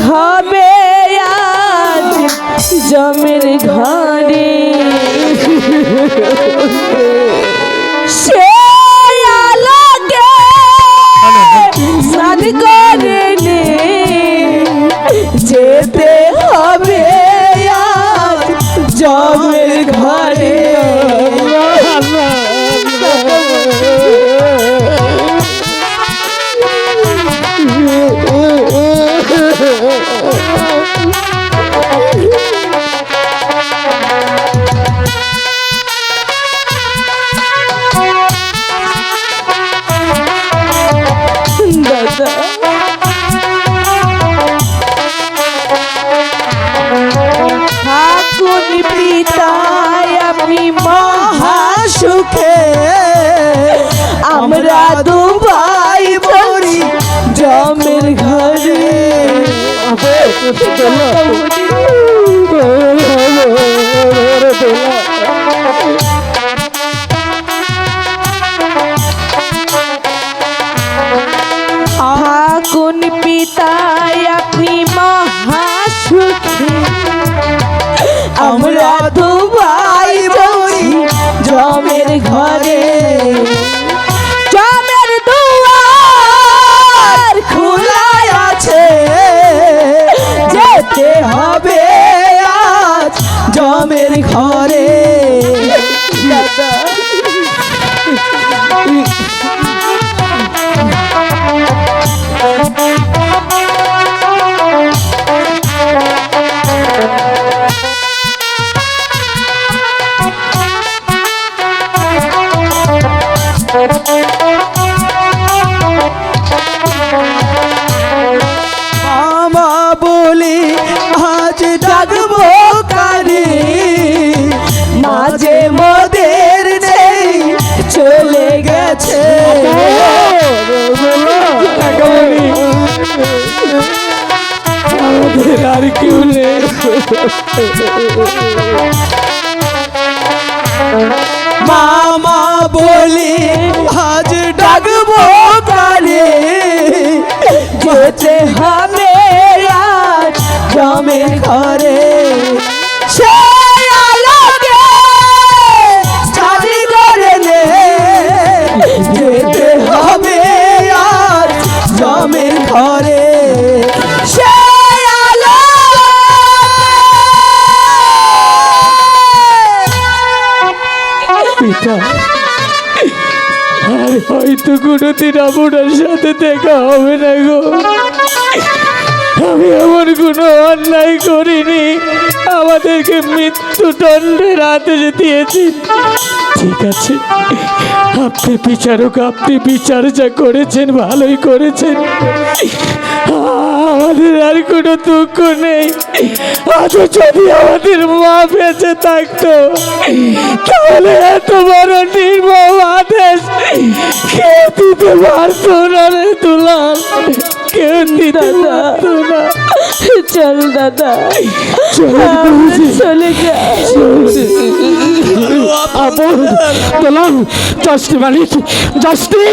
হবে আজ জমের ঘরে সে আলোকে স্নান করে নে যেতে হবে আজ জমের ঘরে ঠাকুর পিতায় আপনি মহাসুখে আমরা দু ভাই পড়ি জমের ঘরে ঠাকুর পিতায় আপনি মহাসুখে আমরা দু ভাই পড়ি জমের ঘরে জমের দুয়ার খোলা আছে যেতে হবে আজ জমের ঘরে মামা বলি আজ ডাকবো কারে মাঝে মোদের নেই চলে গেছে আমাদের আর কেউ নেই মামা বলি আজ ডাকবো কারে যেতে হবে আজ জমের ঘরে সে আলোকে স্টাডি করে নে যেতে হবে আজ জমের ঘরে সে পিতা আর হয়তো কোনোদিন আপনার সাথে দেখা হবে না গো আমি এমন কোনো অন্যায় করিনি আমাদেরকে মৃত্যুদণ্ডের আদেশ দিয়েছি ঠিক আছে আপনি বিচারক আপনি বিচার যা করেছেন ভালোই করেছেন আমাদের আর কোনো দুঃখ নেই আজ যদি আমাদের মা বেঁচে থাকতো তাহলে এত বড় নির্মম আদেশ কেউ দিতে পারতো না রে দুলাল কেউ দিতে পারতো না চল দাদা চলে যা দুলাল জস্তি মালিক জস্তি